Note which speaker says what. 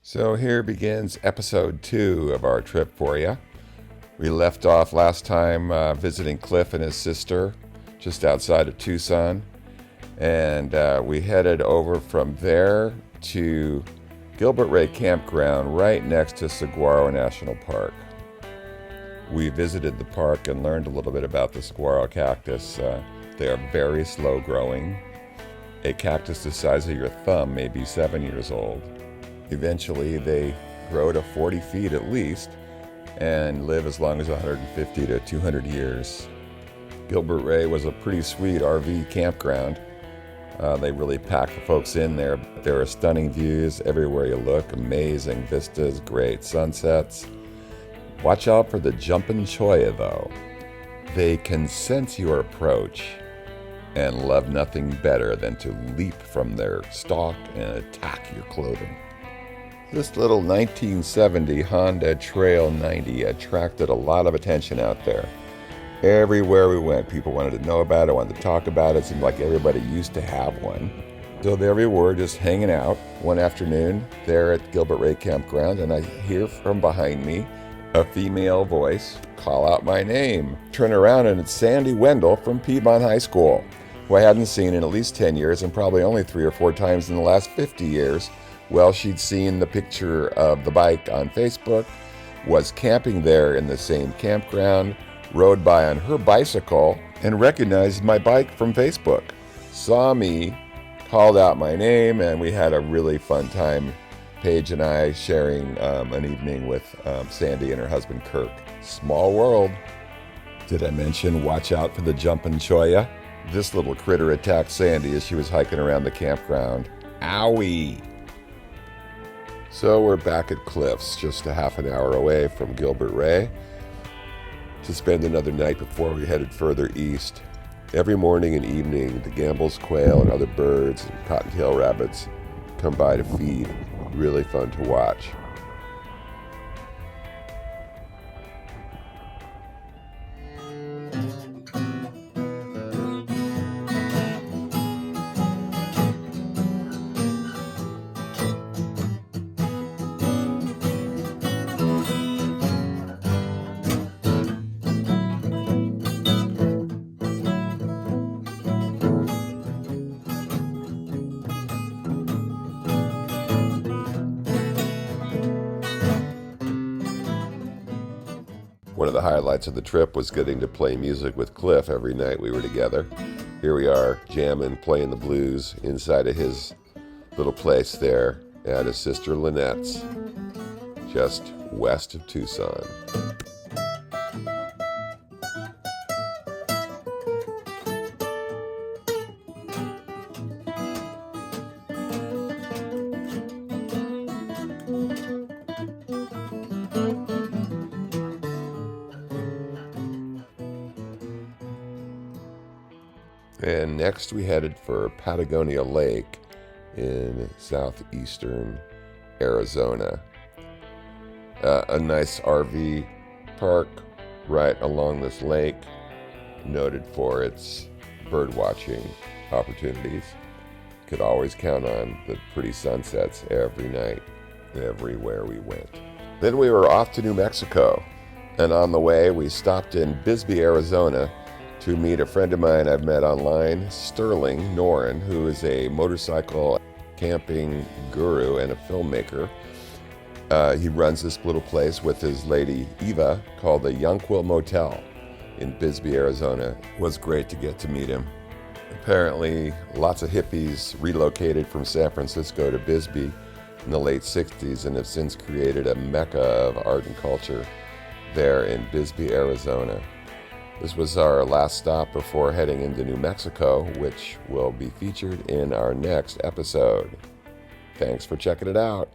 Speaker 1: So here begins episode 2 of our trip for you. We left off last time visiting Cliff and his sister just outside of Tucson. And we headed over from there to Gilbert Ray Campground right next to Saguaro National Park. We visited the park and learned a little bit about the saguaro cactus. They are very slow growing. A cactus the size of your thumb may be 7 years old. Eventually, they grow to 40 feet at least and live as long as 150 to 200 years. Gilbert Ray was a pretty sweet RV campground. They really packed the folks in there. There are stunning views everywhere you look, amazing vistas, great sunsets. Watch out for the jumping cholla, though. They can sense your approach and love nothing better than to leap from their stalk and attack your clothing. This little 1970 Honda Trail 90 attracted a lot of attention out there. Everywhere we went, people wanted to know about it, wanted to talk about it. It seemed like everybody used to have one. So there we were, just hanging out one afternoon there at Gilbert Ray Campground, and I hear from behind me a female voice call out my name. Turn around, and it's Sandy Wendell from Piedmont High School, who I hadn't seen in at least 10 years and probably only 3 or 4 times in the last 50 years. Well, she'd seen the picture of the bike on Facebook, was camping there in the same campground, rode by on her bicycle, and recognized my bike from Facebook. Saw me, called out my name, and we had a really fun time, Paige and I, sharing an evening with Sandy and her husband, Kirk. Small world. Did I mention watch out for the jumping cholla? This little critter attacked Sandy as she was hiking around the campground. Owie! So we're back at Cliff's, just a half an hour away from Gilbert Ray, to spend another night before we headed further east. Every morning and evening, the Gambel's quail and other birds and cottontail rabbits come by to feed. Really fun to watch. One of the highlights of the trip was getting to play music with Cliff every night we were together. Here we are, jamming, playing the blues inside of his little place there at his sister Lynettes, just west of Tucson. And next we headed for Patagonia Lake in southeastern Arizona. A nice RV park right along this lake, noted for its bird watching opportunities. Could always count on the pretty sunsets every night, everywhere we went. Then we were off to New Mexico, and on the way we stopped in Bisbee, Arizona, to meet a friend of mine I've met online, Sterling Noren, who is a motorcycle camping guru and a filmmaker. He runs this little place with his lady Eva called the Yonquil Motel in Bisbee, Arizona. It was great to get to meet him. Apparently, lots of hippies relocated from San Francisco to Bisbee in the late 60s and have since created a mecca of art and culture there in Bisbee, Arizona. This was our last stop before heading into New Mexico, which will be featured in our next episode. Thanks for checking it out.